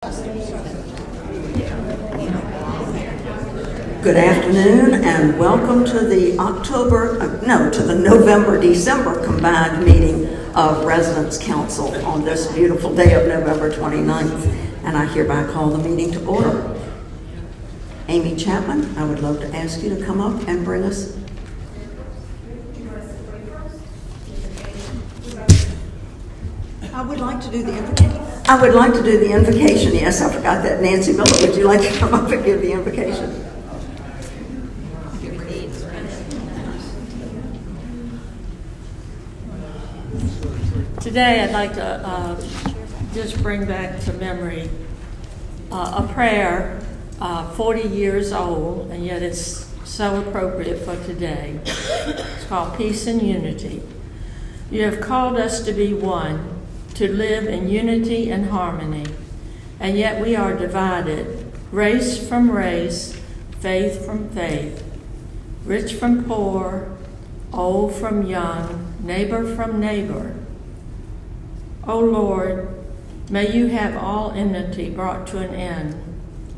Good afternoon and welcome to the November-December combined meeting of Residents Council on this beautiful day of November 29th. And I hereby call the meeting to order. Amy Chapman, I would love to ask you to come up and bring us. I would like to do the invocation. Yes, I forgot that. Nancy Miller, would you like to come up and give the invocation? Today, I'd like to just bring back to memory a prayer 40 years old, and yet it's so appropriate for today. It's called Peace and Unity. You have called us to be one, to live in unity and harmony, and yet we are divided, race from race, faith from faith, rich from poor, old from young, neighbor from neighbor. O Lord, may you have all enmity brought to an end.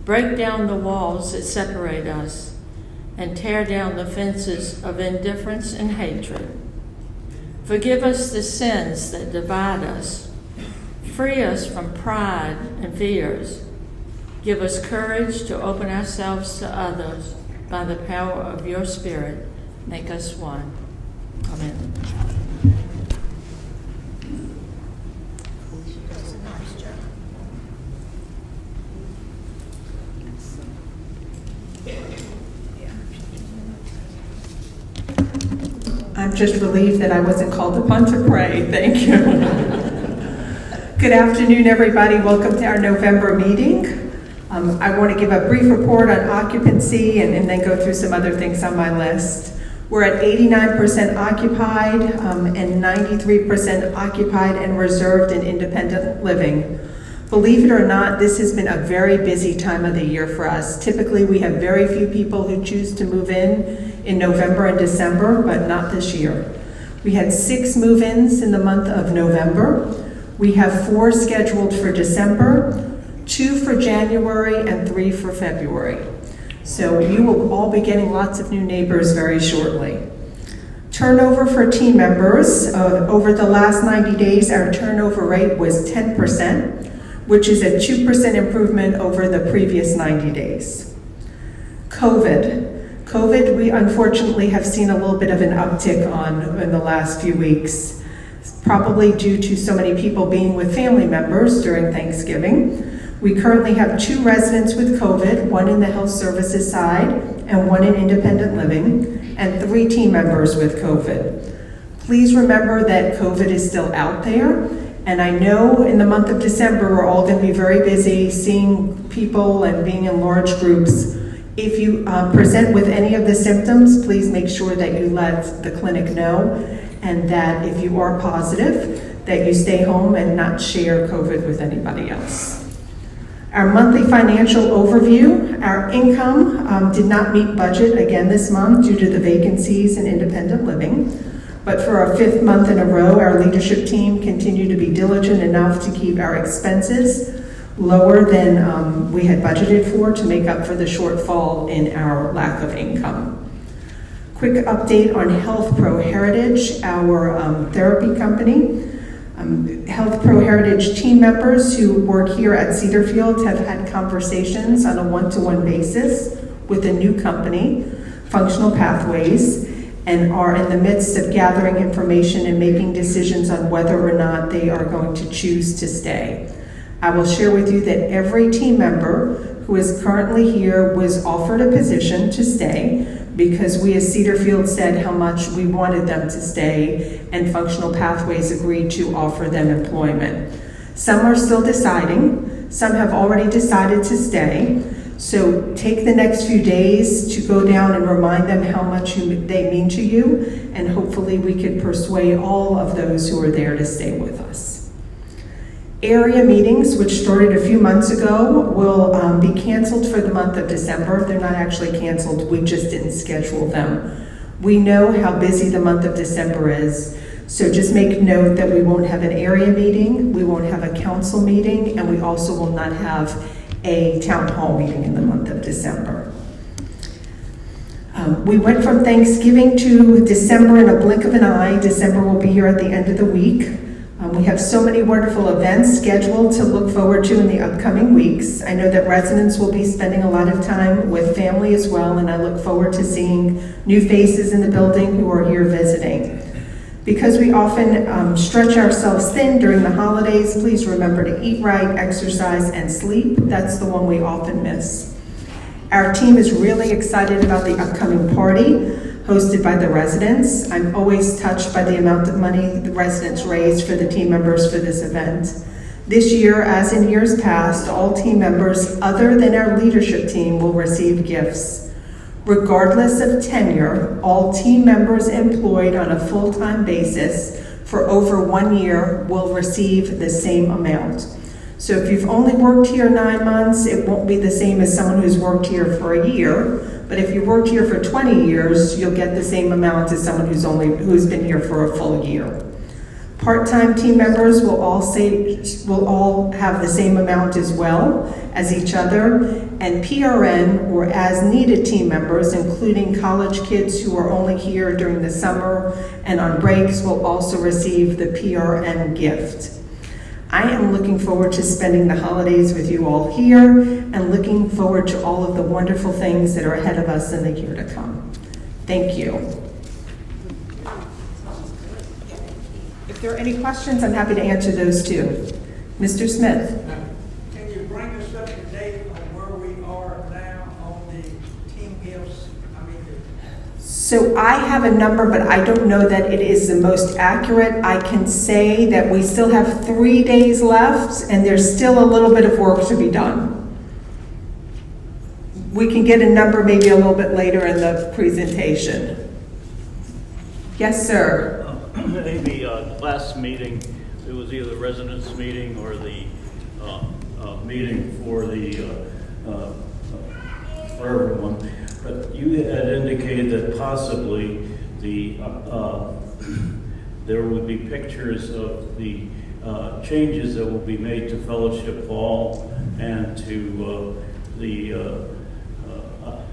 Break down the walls that separate us and tear down the fences of indifference and hatred. Forgive us the sins that divide us. Free us from pride and fears. Give us courage to open ourselves to others by the power of your Spirit. Make us one. Amen. I'm just relieved that I wasn't called upon to pray. Thank you. Good afternoon, everybody. Welcome to our November meeting. I want to give a brief report on occupancy and then go through some other things on my list. We're at 89% occupied and 93% occupied and reserved in independent living. Believe it or not, this has been a very busy time of the year for us. Typically, we have very few people who choose to move in November and December, but not this year. We had 6 move-ins in the month of November. We have 4 scheduled for December, 2 for January, and 3 for February. So you will all be getting lots of new neighbors very shortly. Turnover for team members. Over the last 90 days, our turnover rate was 10%, which is a 2% improvement over the previous 90 days. COVID, we unfortunately have seen a little bit of an uptick in the last few weeks, probably due to so many people being with family members during Thanksgiving. We currently have 2 residents with COVID, 1 in the health services side and 1 in independent living, and 3 team members with COVID. Please remember that COVID is still out there, and I know in the month of December we're all going to be very busy seeing people and being in large groups. If you present with any of the symptoms, please make sure that you let the clinic know, and that if you are positive, that you stay home and not share COVID with anybody else. Our monthly financial overview. Our income did not meet budget again this month due to the vacancies in independent living. But for our 5th month in a row, our leadership team continued to be diligent enough to keep our expenses lower than we had budgeted for to make up for the shortfall in our lack of income. Quick update on Health Pro Heritage, our therapy company. Health Pro Heritage team members who work here at Cedarfield have had conversations on a one-to-one basis with a new company, Functional Pathways, and are in the midst of gathering information and making decisions on whether or not they are going to choose to stay. I will share with you that every team member who is currently here was offered a position to stay because we as Cedarfield said how much we wanted them to stay, and Functional Pathways agreed to offer them employment. Some are still deciding, some have already decided to stay, so take the next few days to go down and remind them how much they mean to you, and hopefully we can persuade all of those who are there to stay with us. Area meetings, which started a few months ago, will be canceled for the month of December. They're not actually canceled, we just didn't schedule them. We know how busy the month of December is, So just make note that we won't have an area meeting, we won't have a council meeting, and we also will not have a town hall meeting in the month of December. We went from Thanksgiving to December in a blink of an eye. December will be here at the end of the week. We have so many wonderful events scheduled to look forward to in the upcoming weeks. I know that residents will be spending a lot of time with family as well, and I look forward to seeing new faces in the building who are here visiting. Because we often stretch ourselves thin during the holidays, please remember to eat right, exercise, and sleep. That's the one we often miss. Our team is really excited about the upcoming party hosted by the residents. I'm always touched by the amount of money the residents raised for the team members for this event. This year, as in years past, all team members other than our leadership team will receive gifts. Regardless of tenure, all team members employed on a full-time basis for over 1 year will receive the same amount. So if you've only worked here 9 months, it won't be the same as someone who's worked here for a year. But if you worked here for 20 years, you'll get the same amount as someone who's been here for a full year. Part-time team members will all have the same amount as well as each other, and PRN or as-needed team members, including college kids who are only here during the summer and on breaks, will also receive the PRN gift. I am looking forward to spending the holidays with you all here and looking forward to all of the wonderful things that are ahead of us in the year to come. Thank you. If there are any questions, I'm happy to answer those too. Mr. Smith. Can you bring us up to date on where we are now on the team gifts? So I have a number, but I don't know that it is the most accurate. I can say that we still have 3 days left and there's still a little bit of work to be done. We can get a number maybe a little bit later in the presentation. Yes, sir. Maybe last meeting, it was either the residents meeting or the meeting for everyone. But you had indicated that possibly there would be pictures of the changes that will be made to Fellowship Hall and to the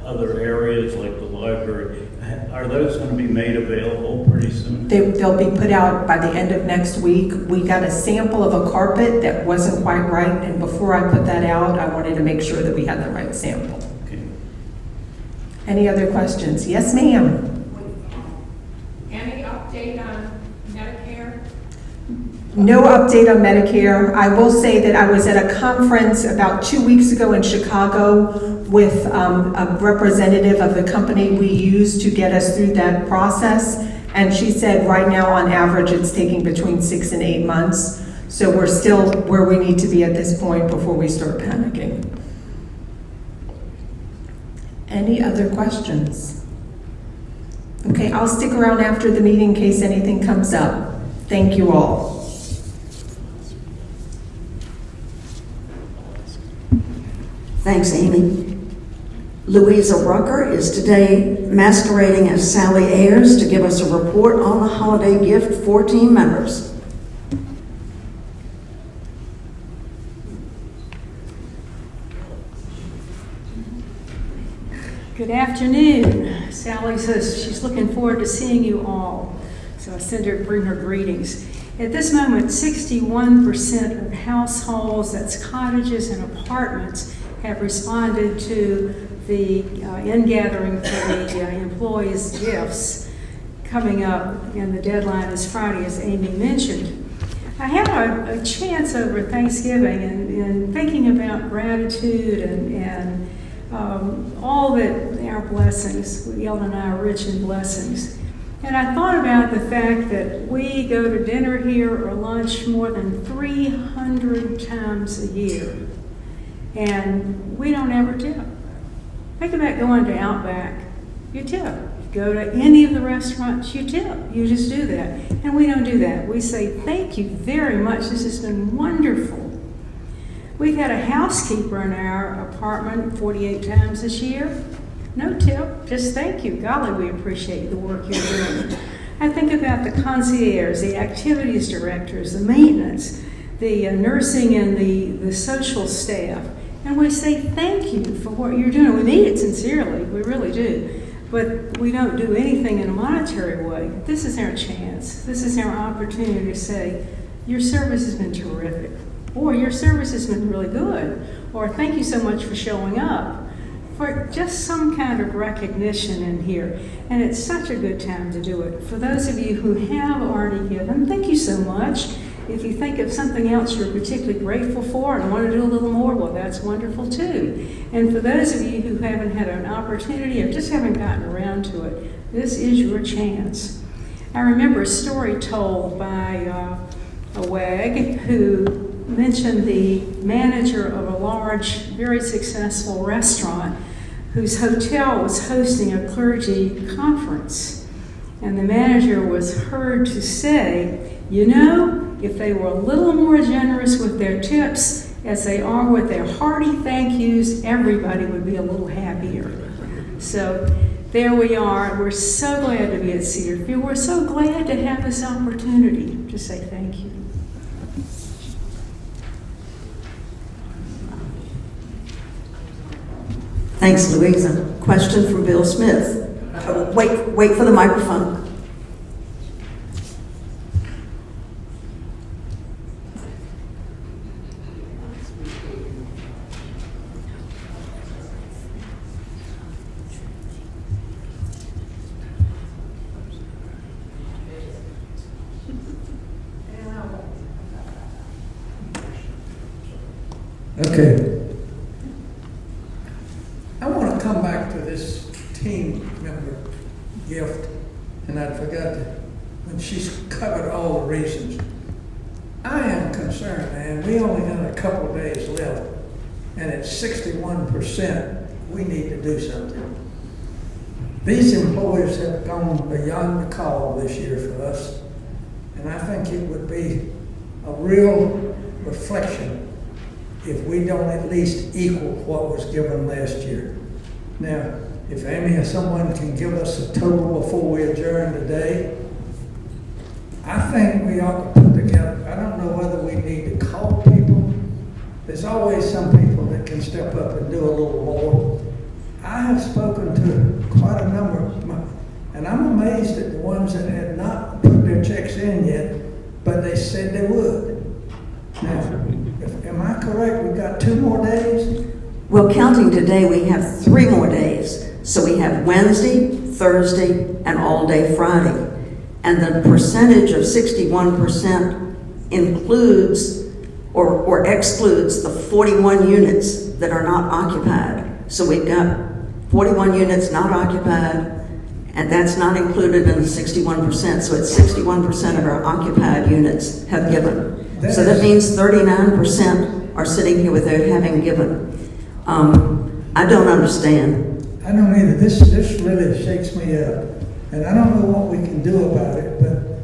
other areas like the library. Are those going to be made available pretty soon? They'll be put out by the end of next week. We got a sample of a carpet that wasn't quite right, and before I put that out, I wanted to make sure that we had the right sample. Okay. Any other questions? Yes, ma'am. Any update on Medicare? No update on Medicare. I will say that I was at a conference about 2 weeks ago in Chicago with a representative of the company we use to get us through that process. And she said right now, on average, it's taking between 6 and 8 months. So we're still where we need to be at this point before we start panicking. Any other questions? Okay, I'll stick around after the meeting in case anything comes up. Thank you all. Thanks, Amy. Louisa Rucker is today masquerading as Sally Ayers to give us a report on the holiday gift for team members. Good afternoon. Sally says she's looking forward to seeing you all. So I send her, bring her greetings. At this moment, 61% of households, that's cottages and apartments, have responded to the in-gathering for the employees' gifts coming up, and the deadline is Friday, as Amy mentioned. I had a chance over Thanksgiving and thinking about gratitude and all that our blessings, Ellen and I are rich in blessings. And I thought about the fact that we go to dinner here or lunch more than 300 times a year, and we don't ever tip. Think about going to Outback, you tip. Go to any of the restaurants, you tip. You just do that. And we don't do that. We say, thank you very much. This has been wonderful. We've had a housekeeper in our apartment 48 times this year. No tip, just thank you. Golly, we appreciate the work you're doing. I think about the concierge, the activities directors, the maintenance, the nursing and the social staff. And we say thank you for what you're doing. We mean it sincerely, we really do. But we don't do anything in a monetary way. This is our chance. This is our opportunity to say, your service has been terrific, or your service has been really good, or thank you so much for showing up, for just some kind of recognition in here. And it's such a good time to do it. For those of you who have already given, thank you so much. If you think of something else you're particularly grateful for and want to do a little more, well, that's wonderful too. And for those of you who haven't had an opportunity or just haven't gotten around to it, this is your chance. I remember a story told by a wag who mentioned the manager of a large, very successful restaurant whose hotel was hosting a clergy conference. And the manager was heard to say, you know, if they were a little more generous with their tips as they are with their hearty thank yous, everybody would be a little happier. So there we are. We're so glad to be at Cedarfield. We're so glad to have this opportunity to say thank you. Thanks, Louisa. Question from Bill Smith. Wait for the microphone. Okay. I want to come back to this team member gift, and I forgot to, when she's covered all the reasons. I am concerned, man, we only got a couple of days left, and at 61%, we need to do something. These employees have gone beyond the call this year for us, and I think it would be a real reflection if we don't at least equal what was given last year. Now, if Amy or someone can give us a total before we adjourn today, I think we ought to put together, I don't know whether we need to call people. There's always some people that can step up and do a little more. I have spoken to quite a number of them, and I'm amazed at the ones that had not put their checks in yet, but they said they would. Now, am I correct? We've got 2 more days? Well, counting today, we have 3 more days. So we have Wednesday, Thursday, and all day Friday. And the percentage of 61% includes or excludes the 41 units that are not occupied. So we've got 41 units not occupied, and that's not included in the 61%. So it's 61% of our occupied units have given. So that means 39% are sitting here without having given. I don't understand. I don't either. This really shakes me up. And I don't know what we can do about it, but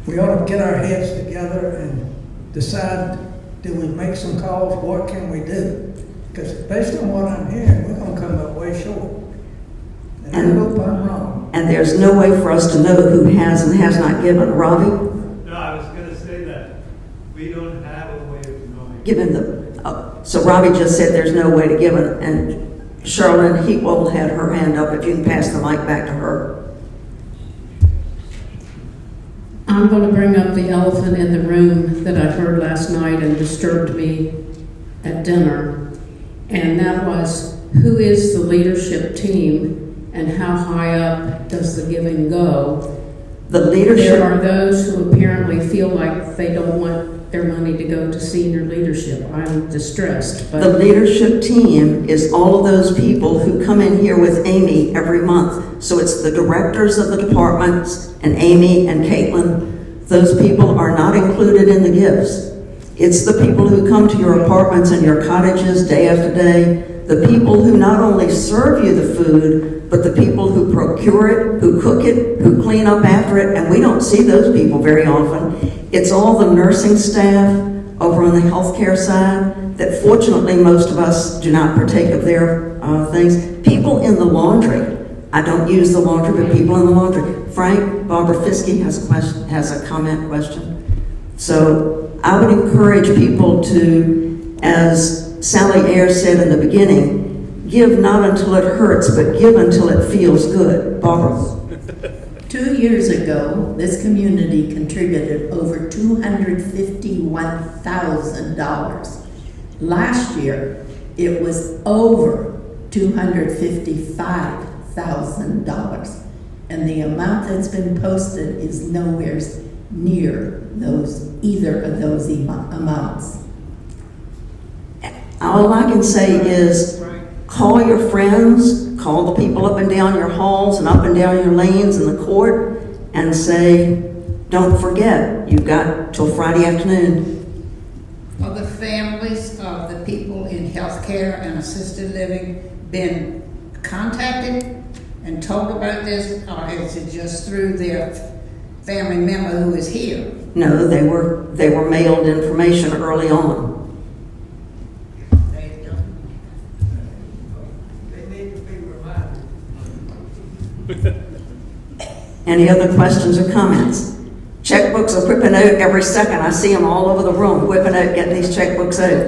we ought to get our heads together and decide, do we make some calls? What can we do? Because based on what I'm hearing, we're going to come up way short. And I hope I'm wrong. And there's no way for us to know who has and has not given. Robbie? No, I was going to say that. We don't have a way of knowing. Given so Robbie just said there's no way to give it, and Charlene Heatwell had her hand up. If you can pass the mic back to her. I'm going to bring up the elephant in the room that I heard last night and disturbed me at dinner, and that was, who is the leadership team and how high up does the giving go? The leadership. There are those who apparently feel like they don't want their money to go to senior leadership. I'm distressed. But The leadership team is all of those people who come in here with Amy every month. So it's the directors of the departments and Amy and Caitlin. Those people are not included in the gifts. It's the people who come to your apartments and your cottages day after day. The people who not only serve you the food, but the people who procure it, who cook it, who clean up after it, and we don't see those people very often. It's all the nursing staff over on the healthcare side that fortunately most of us do not partake of their things. People in the laundry. I don't use the laundry, but people in the laundry. Frank, Barbara Fiske has a comment question. So I would encourage people to, as Sally Ayers said in the beginning, give not until it hurts, but give until it feels good. Barbara? 2 years ago, this community contributed over $251,000. Last year, it was over $255,000. And the amount that's been posted is nowhere near either of those amounts. All I can say is call your friends, call the people up and down your halls and up and down your lanes in the court and say, don't forget, you've got till Friday afternoon. Are the families of the people in healthcare and assisted living been contacted and told about this, or is it just through their family member who is here? No, they were mailed information early on. They need to be reminded. Any other questions or comments? Checkbooks are whipping out every second. I see them all over the room, whipping out, getting these checkbooks out.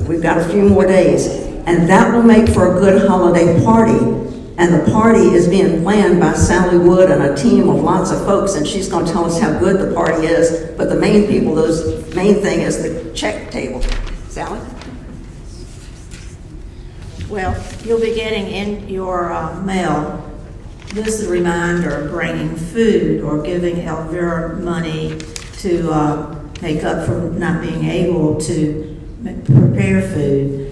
We've got a few more days. And that will make for a good holiday party. And the party is being planned by Sally Wood and a team of lots of folks, and she's going to tell us how good the party is. But the main thing is the check table. Sally? Well, you'll be getting in your mail this reminder of bringing food or giving Elvira money to make up for not being able to prepare food.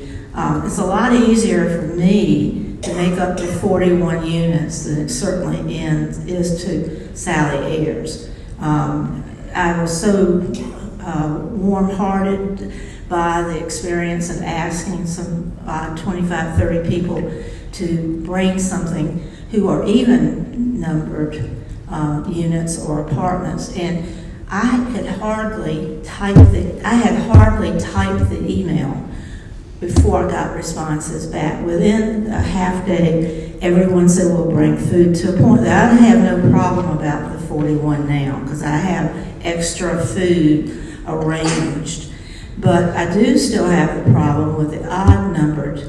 It's a lot easier for me to make up the 41 units than it certainly is to Sally Ayers. I was so warm-hearted by the experience of asking some 25, 30 people to bring something who are even numbered units or apartments. And I had hardly typed the email before I got responses back. Within a half day, everyone said, we'll bring food, to a point that I have no problem about the 41 now, because I have extra food arranged. But I do still have the problem with the odd numbered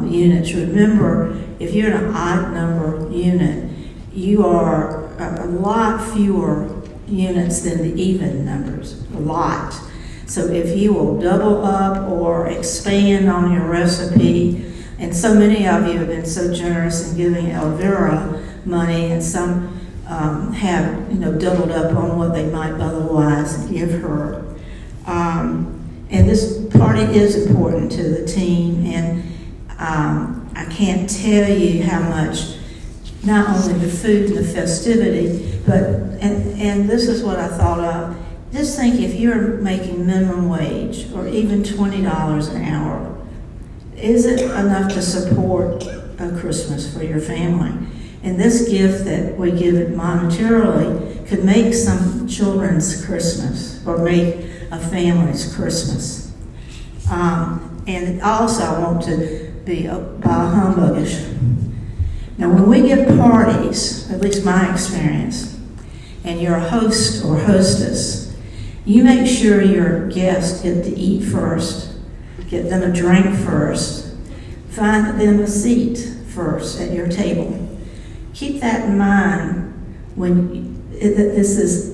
units. Remember, if you're in an odd number unit, you are a lot fewer units than the even numbers, a lot. So if you will double up or expand on your recipe, and so many of you have been so generous in giving Elvira money, and some have doubled up on what they might otherwise give her. And this party is important to the team, and I can't tell you how much, not only the food and the festivity, but, and this is what I thought of, just think if you're making minimum wage or even $20 an hour, is it enough to support a Christmas for your family? And this gift that we give it monetarily could make some children's Christmas or make a family's Christmas. And also I want to be humbuggish. Now when we give parties, at least my experience, and you're a host or hostess, you make sure your guests get to eat first, get them a drink first, find them a seat first at your table. Keep that in mind when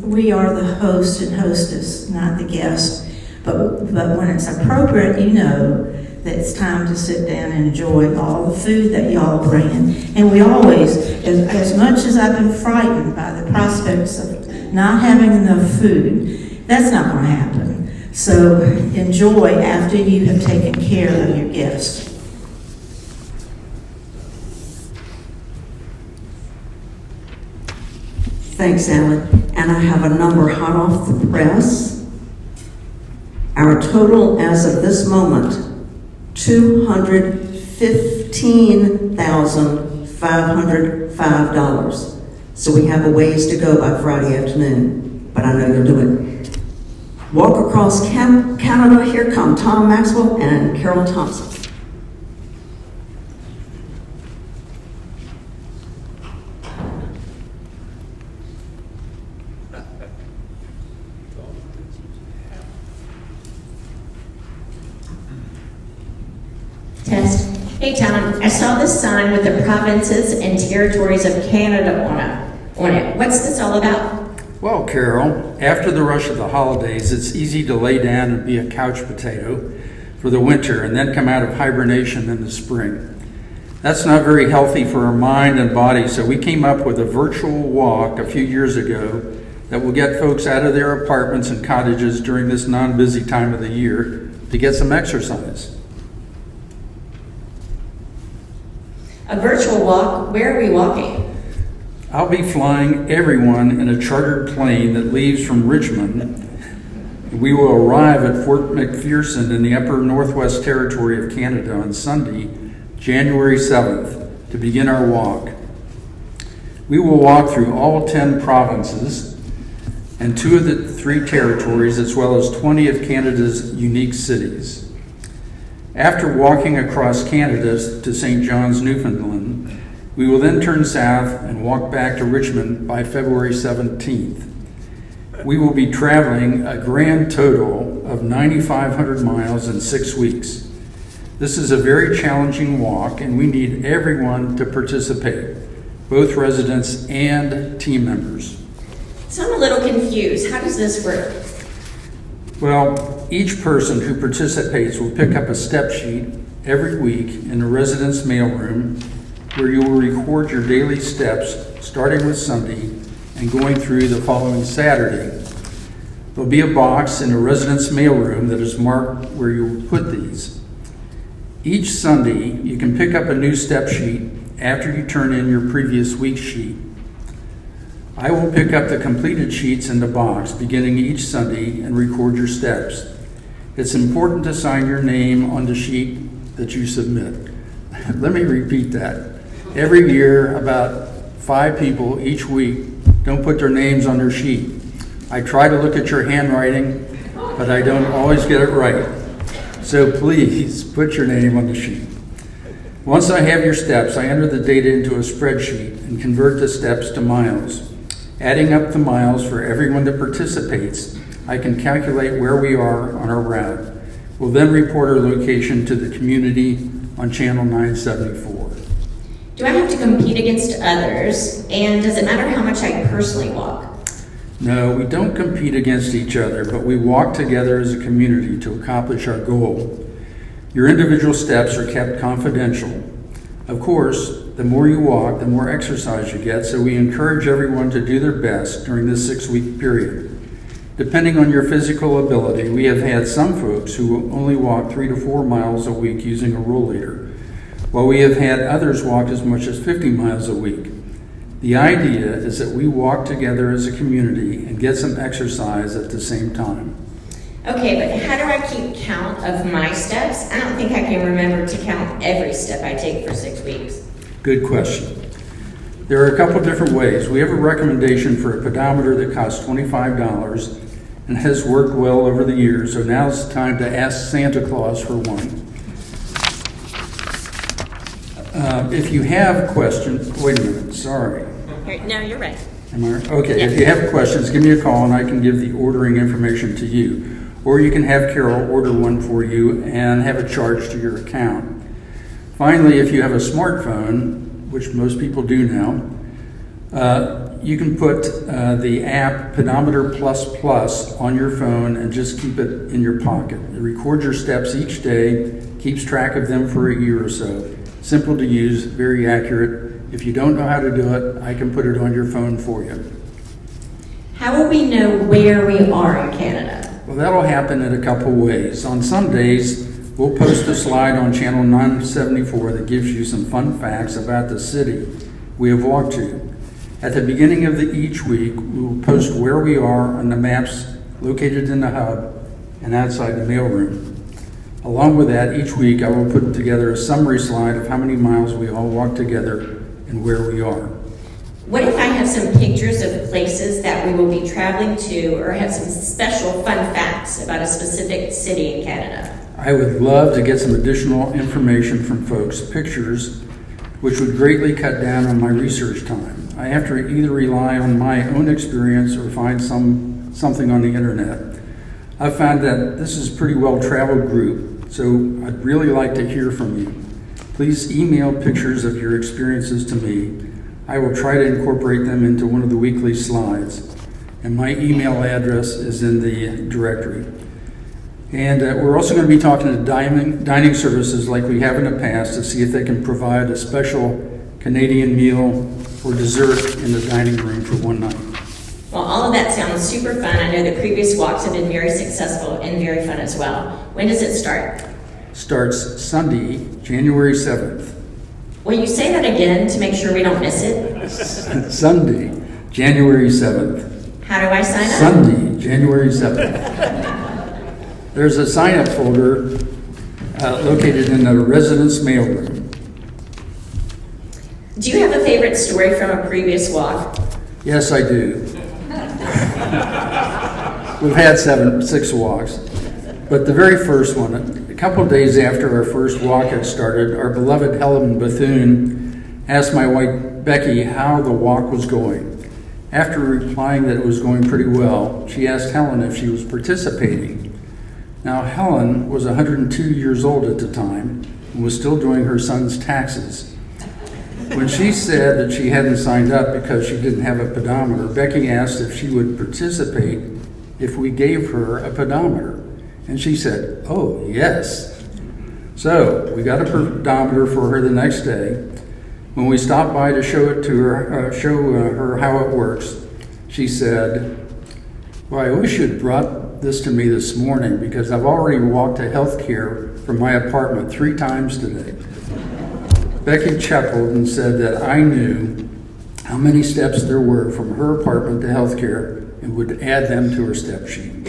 we are the host and hostess, not the guest. But when it's appropriate, you know that it's time to sit down and enjoy all the food that y'all bring in. And we always, as much as I've been frightened by the prospects of not having enough food, that's not going to happen. So enjoy after you have taken care of your guests. Thanks, Alan. And I have a number hot off the press. Our total as of this moment, $215,505. So we have a ways to go by Friday afternoon, but I know you'll do it. Walk across Canada, here come Tom Maxwell and Carol Thompson. Test. Hey Tom, I saw this sign with the provinces and territories of Canada on it. What's this all about? Well, Carol, after the rush of the holidays, it's easy to lay down and be a couch potato for the winter and then come out of hibernation in the spring. That's not very healthy for our mind and body, so we came up with a virtual walk a few years ago that will get folks out of their apartments and cottages during this non-busy time of the year to get some exercise. A virtual walk? Where are we walking? I'll be flying everyone in a chartered plane that leaves from Richmond. We will arrive at Fort McPherson in the upper Northwest Territory of Canada on Sunday, January 7th, to begin our walk. We will walk through all 10 provinces and 2 of the 3 territories, as well as 20 of Canada's unique cities. After walking across Canada to St. John's, Newfoundland, we will then turn south and walk back to Richmond by February 17th. We will be traveling a grand total of 9,500 miles in 6 weeks. This is a very challenging walk, and we need everyone to participate, both residents and team members. So I'm a little confused. How does this work? Well, each person who participates will pick up a step sheet every week in the residence mailroom, where you will record your daily steps, starting with Sunday and going through the following Saturday. There'll be a box in the residence mailroom that is marked where you will put these. Each Sunday, you can pick up a new step sheet after you turn in your previous week's sheet. I will pick up the completed sheets in the box beginning each Sunday and record your steps. It's important to sign your name on the sheet that you submit. Let me repeat that. Every year, about 5 people each week don't put their names on their sheet. I try to look at your handwriting, but I don't always get it right. So please put your name on the sheet. Once I have your steps, I enter the data into a spreadsheet and convert the steps to miles. Adding up the miles for everyone that participates, I can calculate where we are on our route. We'll then report our location to the community on Channel 974. Do I have to compete against others? And does it matter how much I personally walk? No, we don't compete against each other, but we walk together as a community to accomplish our goal. Your individual steps are kept confidential. Of course, the more you walk, the more exercise you get, so we encourage everyone to do their best during this 6-week period. Depending on your physical ability, we have had some folks who only walk 3 to 4 miles a week using a rollator, while we have had others walk as much as 50 miles a week. The idea is that we walk together as a community and get some exercise at the same time. Okay, but how do I keep count of my steps? I don't think I can remember to count every step I take for 6 weeks. Good question. There are a couple different ways. We have a recommendation for a pedometer that costs $25 and has worked well over the years, so now's the time to ask Santa Claus for one. If you have questions, wait a minute, sorry. No, you're right. Am I right? Okay, Yeah. If you have questions, give me a call and I can give the ordering information to you. Or you can have Carol order one for you and have it charged to your account. Finally, if you have a smartphone, which most people do now, you can put the app Pedometer Plus Plus on your phone and just keep it in your pocket. It records your steps each day, keeps track of them for a year or so. Simple to use, very accurate. If you don't know how to do it, I can put it on your phone for you. How will we know where we are in Canada? Well, that'll happen in a couple ways. On some days, we'll post a slide on Channel 974 that gives you some fun facts about the city we have walked to. At the beginning of each week, we will post where we are on the maps located in the hub and outside the mailroom. Along with that, each week I will put together a summary slide of how many miles we all walk together and where we are. What if I have some pictures of places that we will be traveling to, or have some special fun facts about a specific city in Canada? I would love to get some additional information from folks, pictures, which would greatly cut down on my research time. I have to either rely on my own experience or find something on the internet. I've found that this is a pretty well-traveled group, so I'd really like to hear from you. Please email pictures of your experiences to me. I will try to incorporate them into one of the weekly slides, and my email address is in the directory. And we're also going to be talking to dining services like we have in the past to see if they can provide a special Canadian meal or dessert in the dining room for one night. Well, all of that sounds super fun. I know the previous walks have been very successful and very fun as well. When does it start? Starts Sunday, January 7th. Will you say that again to make sure we don't miss it? Sunday, January 7th. How do I sign up? Sunday, January 7th. There's a sign-up folder located in the residence mailroom. Do you have a favorite story from a previous walk? Yes, I do. We've had 6 walks. But the very first one, a couple of days after our first walk had started, our beloved Helen Bethune asked my wife Becky how the walk was going. After replying that it was going pretty well, she asked Helen if she was participating. Now, Helen was 102 years old at the time and was still doing her son's taxes. When she said that she hadn't signed up because she didn't have a pedometer, Becky asked if she would participate if we gave her a pedometer. And she said, "Oh, yes." So we got a pedometer for her the next day. When we stopped by to show it to her, show her how it works, she said, "Well, I wish you'd brought this to me this morning because I've already walked to healthcare from my apartment 3 times today." Becky chuckled and said that I knew how many steps there were from her apartment to healthcare and would add them to her step sheet.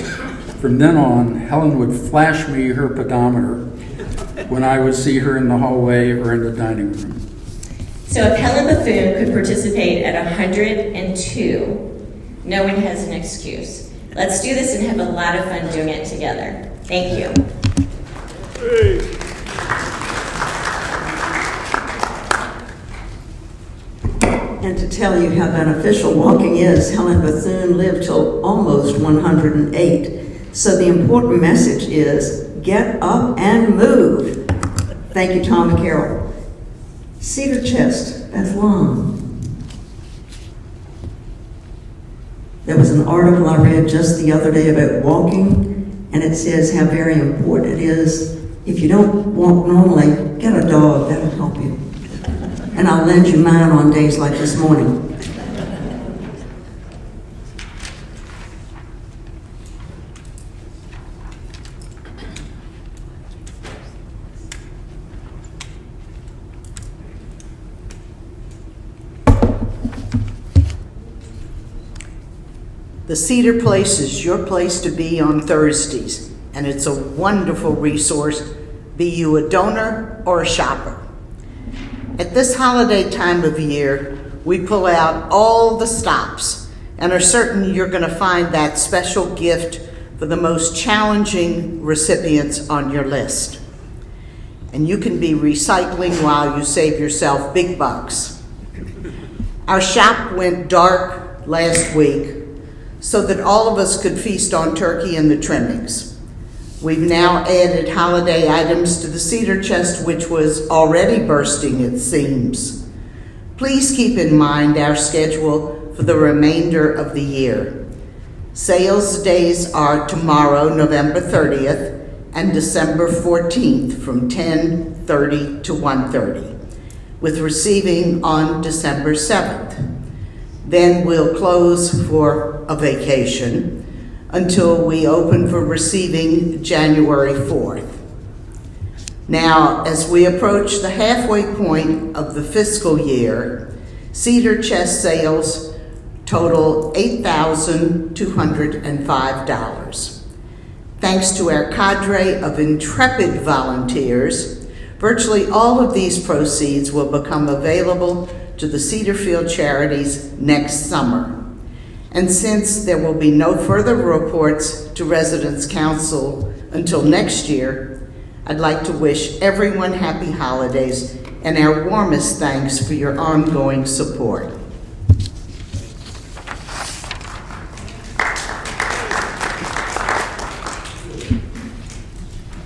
From then on, Helen would flash me her pedometer when I would see her in the hallway or in the dining room. So if Helen Bethune could participate at 102, no one has an excuse. Let's do this and have a lot of fun doing it together. Thank you. And to tell you how beneficial walking is, Helen Bethune lived till almost 108. So the important message is, get up and move. Thank you, Tom and Carol. Cedar Chest, Beth Long. There was an article I read just the other day about walking, and it says how very important it is. If you don't walk normally, get a dog, that'll help you. And I'll lend you mine on days like this morning. The Cedar Place is your place to be on Thursdays, and it's a wonderful resource, be you a donor or a shopper. At this holiday time of year, we pull out all the stops and are certain you're going to find that special gift for the most challenging recipients on your list. And you can be recycling while you save yourself big bucks. Our shop went dark last week so that all of us could feast on turkey and the trimmings. We've now added holiday items to the Cedar Chest, which was already bursting its seams. Please keep in mind our schedule for the remainder of the year. Sales days are tomorrow, November 30th, and December 14th from 10:30 to 1:30, with receiving on December 7th. Then we'll close for a vacation until we open for receiving January 4th. Now, as we approach the halfway point of the fiscal year, Cedar Chest sales total $8,205. Thanks to our cadre of intrepid volunteers, virtually all of these proceeds will become available to the Cedarfield Charities next summer. And since there will be no further reports to Residents Council until next year, I'd like to wish everyone happy holidays and our warmest thanks for your ongoing support.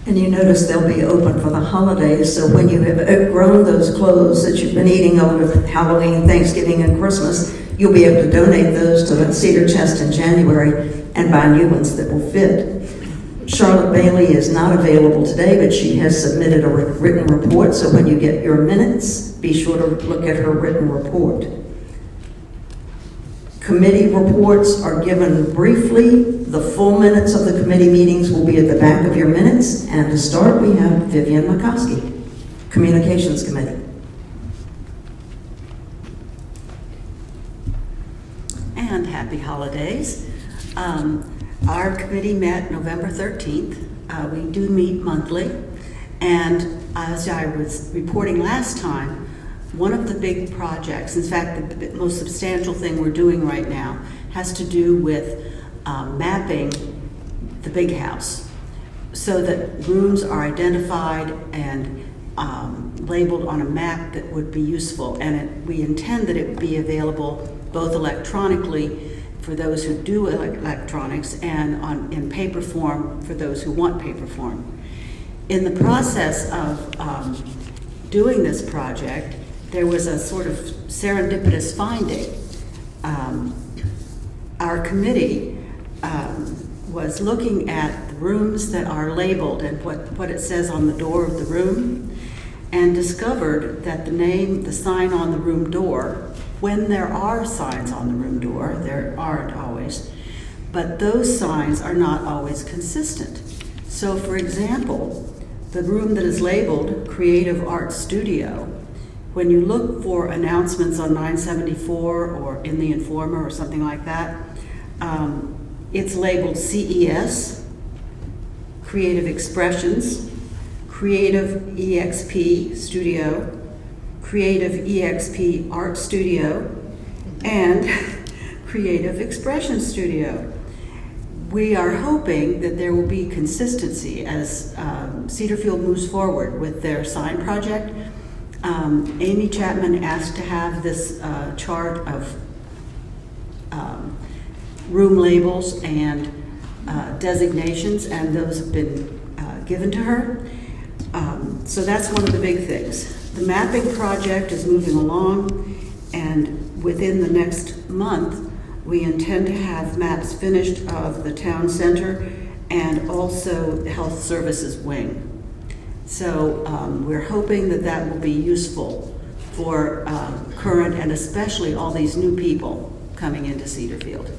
And And you notice they'll be open for the holidays, so when you have outgrown those clothes that you've been eating over Halloween, Thanksgiving, and Christmas, you'll be able to donate those to the Cedar Chest in January and buy new ones that will fit. Charlotte Bailey is not available today, but she has submitted a written report, so when you get your minutes, be sure to look at her written report. Committee reports are given briefly. The full minutes of the committee meetings will be at the back of your minutes. And to start, we have Vivian McCoskey, Communications Committee. And happy holidays. Our committee met November 13th. We do meet monthly. And as I was reporting last time, one of the big projects, in fact, the most substantial thing we're doing right now, has to do with mapping the big house so that rooms are identified and labeled on a map that would be useful. And we intend that it would be available both electronically for those who do electronics and in paper form for those who want paper form. In the process of doing this project, there was a sort of serendipitous finding. Our committee was looking at the rooms that are labeled and what it says on the door of the room, and discovered that the sign on the room door, when there are signs on the room door, there aren't always, but those signs are not always consistent. So for example, the room that is labeled Creative Art Studio, when you look for announcements on 974 or in the Informer or something like that, it's labeled CES, Creative Expressions, Creative EXP Studio, Creative EXP Art Studio, and Creative Expression Studio. We are hoping that there will be consistency as Cedarfield moves forward with their sign project. Amy Chapman asked to have this chart of room labels and designations, and those have been given to her. So that's one of the big things. The mapping project is moving along, and within the next month, we intend to have maps finished of the town center and also the health services wing. So we're hoping that that will be useful for current and especially all these new people coming into Cedarfield.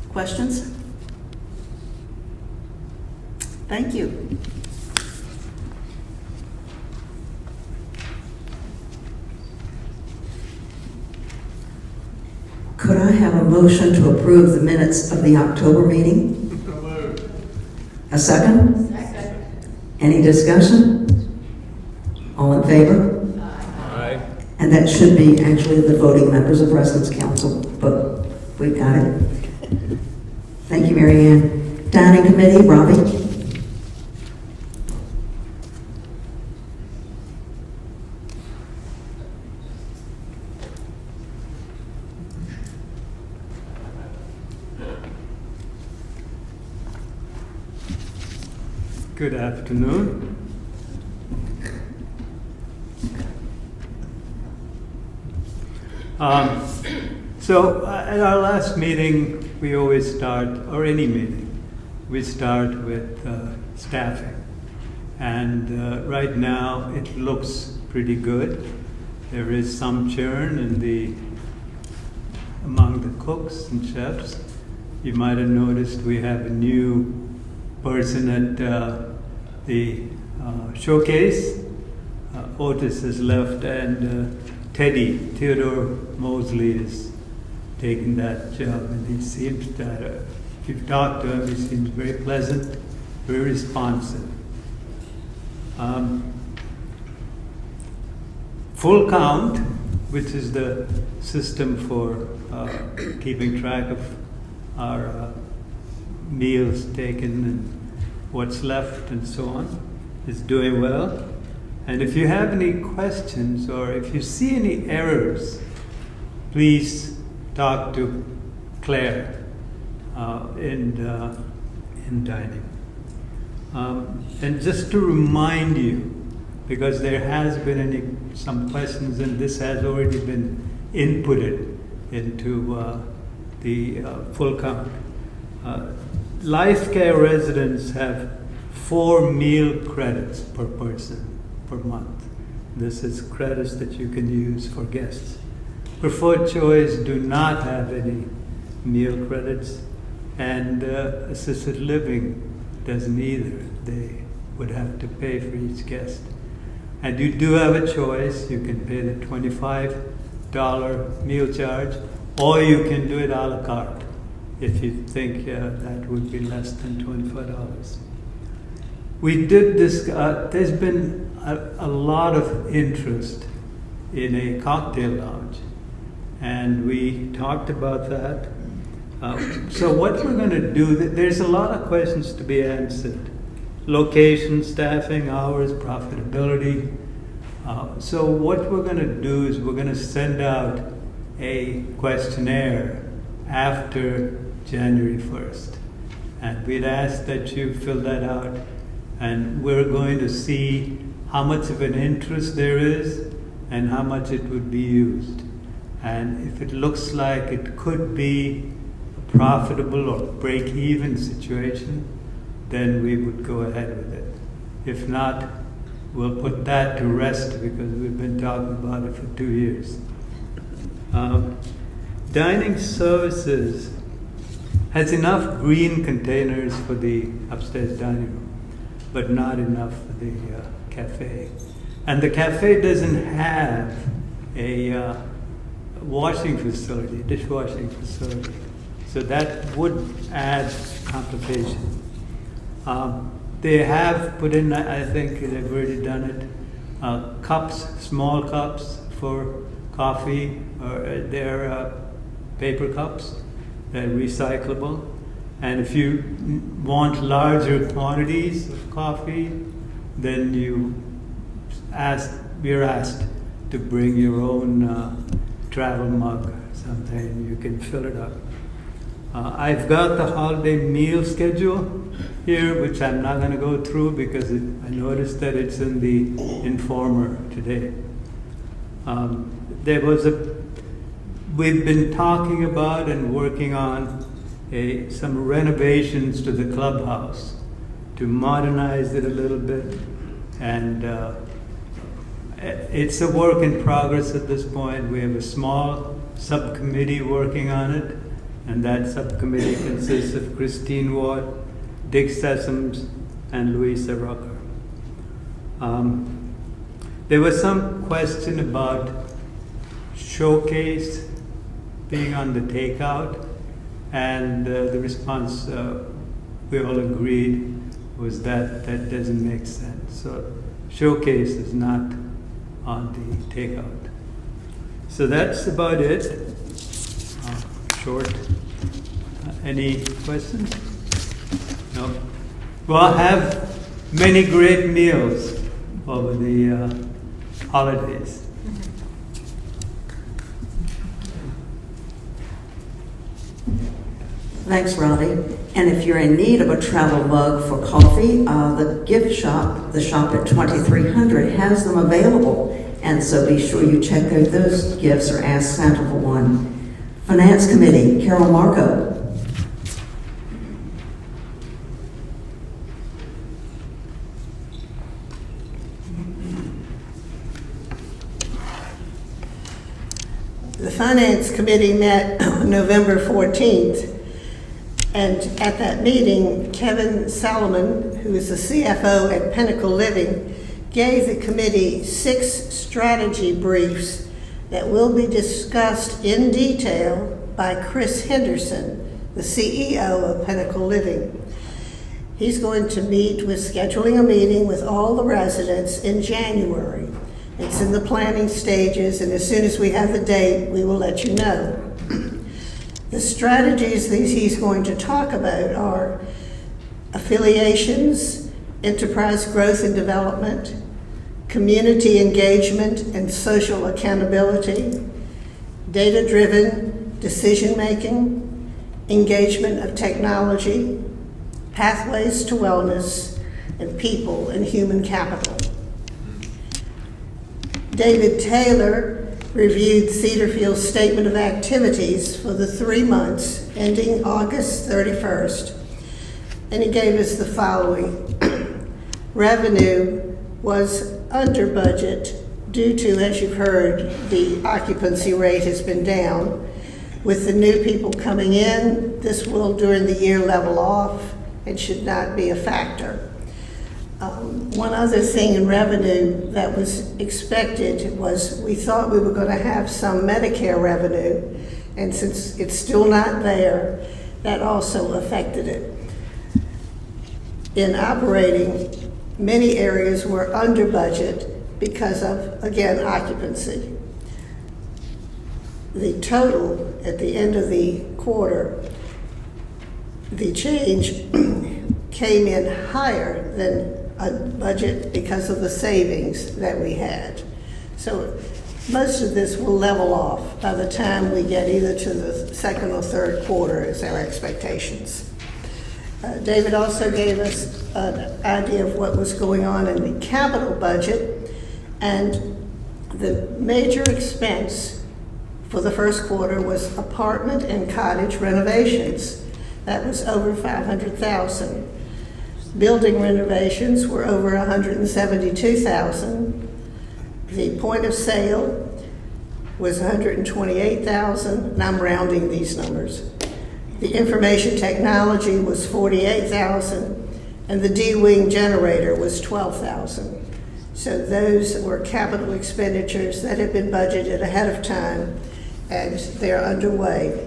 Questions? Thank you. Could I have a motion to approve the minutes of the October meeting? A second? Second. Any discussion? All in favor? Aye. And that should be actually the voting members of Residents Council, but we've got it. Thank you, Mary Ann. Dining Committee, Robbie? Good afternoon. So at our last meeting, we always start, or any meeting, we start with staffing. And right now, it looks pretty good. There is some churn among the cooks and chefs. You might have noticed we have a new person at the showcase. Otis has left, and Theodore Mosley is taking that job, and he seems that if you've talked to him, he seems very pleasant, very responsive. Full count, which is the system for keeping track of our meals taken and what's left and so on, is doing well. And if you have any questions or if you see any errors, please talk to Claire in dining. And just to remind you, because there has been some questions and this has already been inputted into the full count. Life Care residents have 4 meal credits per person per month. This is credits that you can use for guests. Preferred Choice do not have any meal credits, and assisted living doesn't either. They would have to pay for each guest. And you do have a choice. You can pay the $25 meal charge, or you can do it a la carte if you think that would be less than $25. We did this, there's been a lot of interest in a cocktail lounge, and we talked about that. So what we're going to do, there's a lot of questions to be answered. Location, staffing, hours, profitability. So what we're going to do is we're going to send out a questionnaire after January 1st. And we'd ask that you fill that out, and we're going to see how much of an interest there is and how much it would be used. And if it looks like it could be a profitable or break-even situation, then we would go ahead with it. If not, we'll put that to rest because we've been talking about it for 2 years. Dining services has enough green containers for the upstairs dining room, but not enough for the cafe. And the cafe doesn't have a washing facility, dishwashing facility. So that would add complication. They have put in, I think they've already done it, cups, small cups for coffee, or they're paper cups. They're recyclable. And if you want larger quantities of coffee, then we're asked to bring your own travel mug or something. You can fill it up. I've got the holiday meal schedule here, which I'm not going to go through because I noticed that it's in the Informer today. We've been talking about and working on some renovations to the clubhouse to modernize it a little bit, and it's a work in progress at this point. We have a small subcommittee working on it, and that subcommittee consists of Christine Watt, Dick Sessoms, and Louisa Rucker. There was some question about Showcase being on the takeout, and the response we all agreed was that that doesn't make sense. So Showcase is not on the takeout. So that's about it. Short. Any questions? No. We'll have many great meals over the holidays. Thanks, Roddy. And if you're in need of a travel mug for coffee, the gift shop, the shop at 2300, has them available. And so be sure you check out those gifts or ask Santa for one. Finance Committee, Carol Marco. The Finance Committee met on November 14th, and at that meeting, Kevin Salomon, who is the CFO at Pinnacle Living, gave the committee 6 strategy briefs that will be discussed in detail by Chris Henderson, the CEO of Pinnacle Living. He's going to meet with scheduling a meeting with all the residents in January. It's in the planning stages, and as soon as we have the date, we will let you know. The strategies that he's going to talk about are affiliations, enterprise growth and development, community engagement and social accountability, data-driven decision-making, engagement of technology, pathways to wellness, and people and human capital. David Taylor reviewed Cedarfield's statement of activities for the 3 months ending August 31st, and he gave us the following. Revenue was under budget due to, as you've heard, the occupancy rate has been down. With the new people coming in, this will during the year level off and should not be a factor. One other thing in revenue that was expected was we thought we were going to have some Medicare revenue, and since it's still not there, that also affected it. In operating, many areas were under budget because of, again, occupancy. The total at the end of the quarter, the change came in higher than a budget because of the savings that we had. So most of this will level off by the time we get either to the second or third quarter is our expectations. David also gave us an idea of what was going on in the capital budget, and the major expense for the first quarter was apartment and cottage renovations. That was over $500,000. Building renovations were over $172,000. The point of sale was $128,000, and I'm rounding these numbers. The information technology was $48,000, and the D-Wing generator was $12,000. So those were capital expenditures that had been budgeted ahead of time, and they're underway.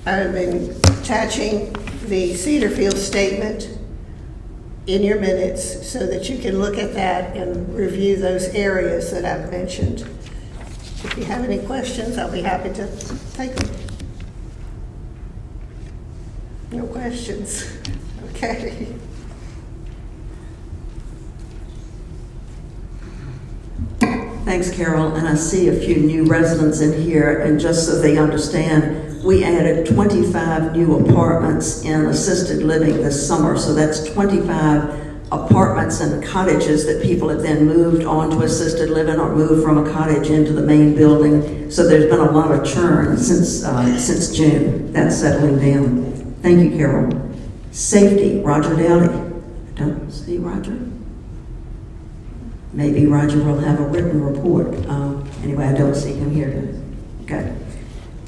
I've been attaching the Cedarfield statement in your minutes so that you can look at that and review those areas that I've mentioned. If you have any questions, I'll be happy to take them. No questions? Okay. Thanks, Carol. And I see a few new residents in here, and just so they understand, we added 25 new apartments in assisted living this summer. So that's 25 apartments and cottages that people have then moved on to assisted living or moved from a cottage into the main building. So there's been a lot of churn since June. That's settling down. Thank you, Carol. Safety, Roger Dowdy. Don't see Roger. Maybe Roger will have a written report. Anyway, I don't see him here. Okay.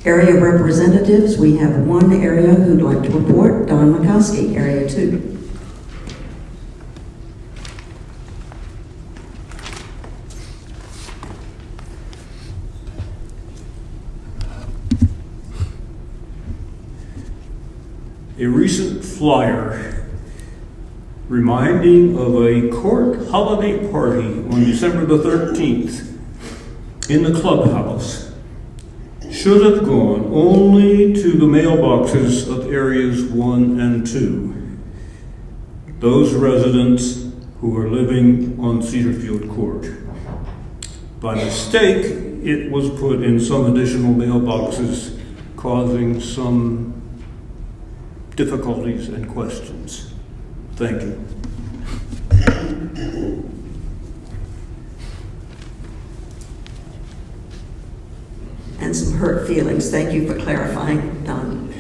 Area representatives, we have one area who'd like to report, Don Mikowski, Area 2. A recent flyer reminding of a court holiday party on December the 13th in the clubhouse should have gone only to the mailboxes of areas 1 and 2. Those residents who are living on Cedarfield Court. By mistake, it was put in some additional mailboxes, causing some difficulties and questions. Thank you. And some hurt feelings. Thank you for clarifying, Don.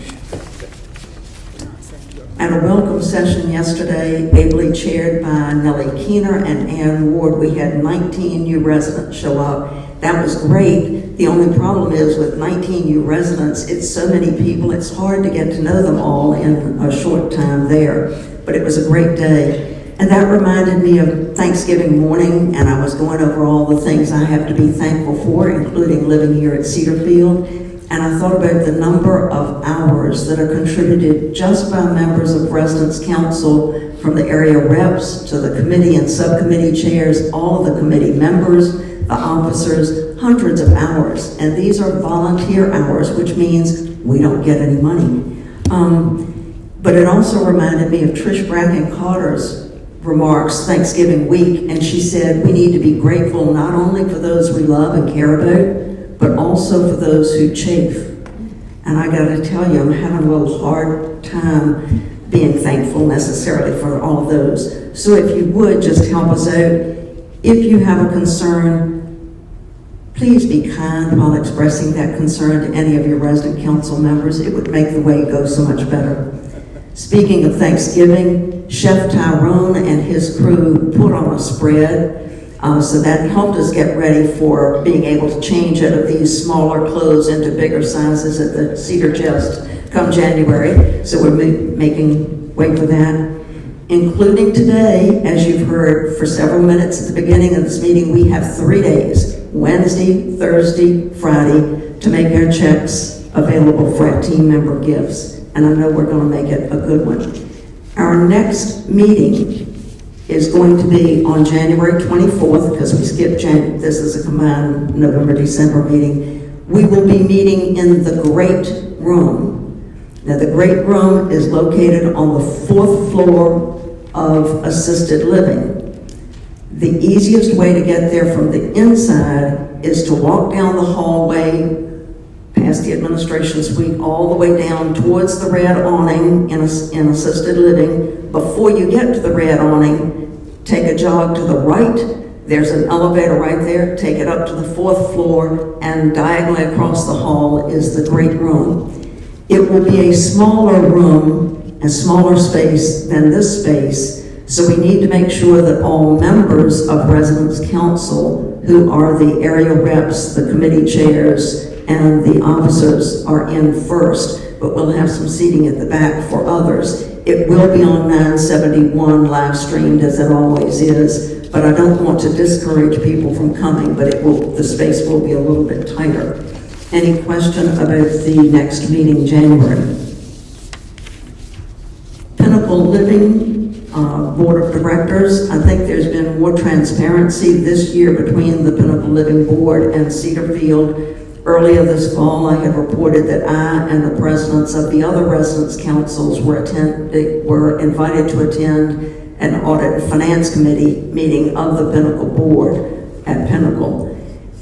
At a welcome session yesterday, ably chaired by Nellie Keener and Ann Ward, we had 19 new residents show up. That was great. The only problem is with 19 new residents, it's so many people, it's hard to get to know them all in a short time there. But it was a great day. And that reminded me of Thanksgiving morning, and I was going over all the things I have to be thankful for, including living here at Cedarfield. And I thought about the number of hours that are contributed just by members of Residents Council, from the area reps to the committee and subcommittee chairs, all of the committee members, the officers, hundreds of hours. And these are volunteer hours, which means we don't get any money. But it also reminded me of Trish Bracken-Carter's remarks Thanksgiving week, and she said we need to be grateful not only for those we love and care about, but also for those who chafe. And I gotta tell you, I'm having a little hard time being thankful necessarily for all of those. So if you would just help us out, if you have a concern, please be kind while expressing that concern to any of your resident council members. It would make the way go so much better. Speaking of Thanksgiving, Chef Tyrone and his crew put on a spread, so that helped us get ready for being able to change out of these smaller clothes into bigger sizes at the Cedar Chest come January. So we're making way for that. Including today, as you've heard for several minutes at the beginning of this meeting, we have 3 days, Wednesday, Thursday, Friday, to make our checks available for our team member gifts. And I know we're going to make it a good one. Our next meeting is going to be on January 24th, because we skipped this is a combined November-December meeting. We will be meeting in the Great Room. Now, the Great Room is located on the 4th floor of assisted living. The easiest way to get there from the inside is to walk down the hallway past the administration suite all the way down towards the red awning in assisted living. Before you get to the red awning, take a jog to the right. There's an elevator right there. Take it up to the 4th floor, and diagonally across the hall is the Great Room. It will be a smaller room, a smaller space than this space, so we need to make sure that all members of Residence Council, who are the area reps, the committee chairs, and the officers, are in first, but we'll have some seating at the back for others. It will be on 971 live streamed, as it always is, but I don't want to discourage people from coming, but the space will be a little bit tighter. Any question about the next meeting, January? Pinnacle Living Board of Directors, I think there's been more transparency this year between the Pinnacle Living Board and Cedarfield. Earlier this fall, I had reported that I and the presidents of the other residence councils were invited to attend an audit and finance committee meeting of the Pinnacle Board at Pinnacle.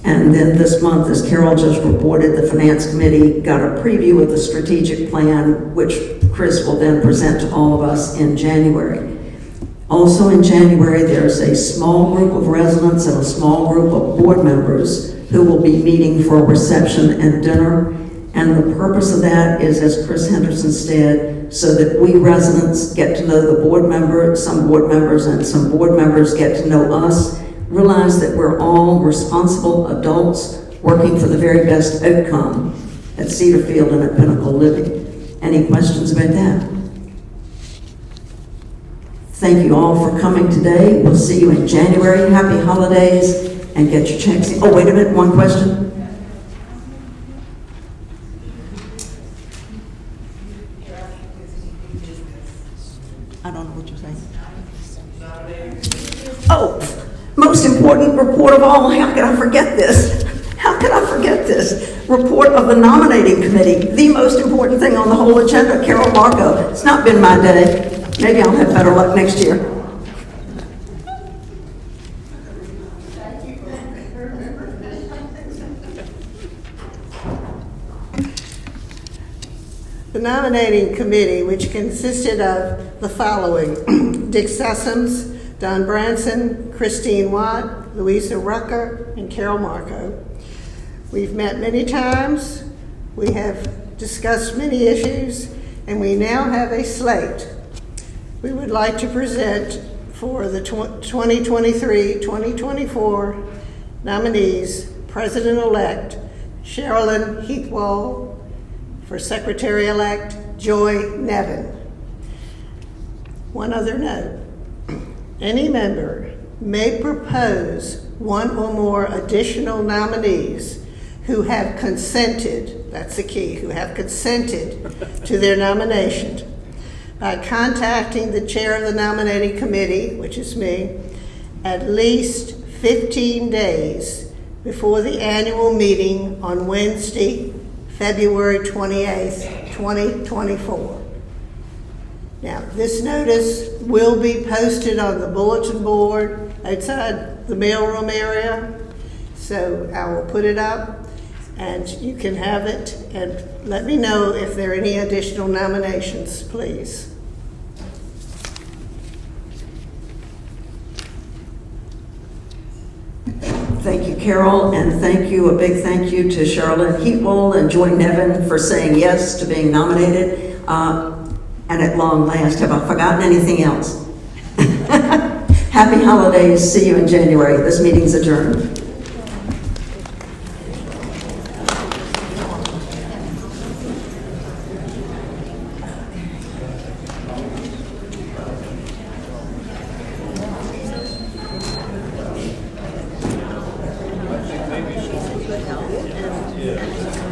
And then this month, as Carol just reported, the finance committee got a preview of the strategic plan, which Chris will then present to all of us in January. Also in January, there's a small group of residents and a small group of board members who will be meeting for a reception and dinner. And the purpose of that is, as Chris Henderson said, so that we residents get to know the board members, some board members, and some board members get to know us, realize that we're all responsible adults working for the very best outcome at Cedarfield and at Pinnacle Living. Any questions about that? Thank you all for coming today. We'll see you in January. Happy holidays, and get your checks in. Oh, wait a minute, one question. I don't know what you're saying. Oh, most important report of all. How could I forget this? How could I forget this? Report of the nominating committee. The most important thing on the whole agenda, Carol Marco. It's not been my day. Maybe I'll have better luck next year. The nominating committee, which consisted of the following: Dick Sessoms, Don Branson, Christine Watt, Louisa Rucker, and Carol Marco. We've met many times, we have discussed many issues, and we now have a slate. We would like to present for the 2023-2024 nominees, President-elect Sherilyn Heathwall, for Secretary-elect Joy Nevin. One other note: any member may propose one or more additional nominees who have consented, that's the key, who have consented to their nomination by contacting the chair of the nominating committee, which is me, at least 15 days before the annual meeting on Wednesday, February 28th, 2024. Now, this notice will be posted on the bulletin board outside the mailroom area, so I will put it up and you can have it, and let me know if there are any additional nominations, please. Thank you, Carol, and a big thank you to Charlotte Heatwell and Joy Nevin for saying yes to being nominated. And at long last, have I forgotten anything else? Happy holidays. See you in January. This meeting's adjourned. Yeah.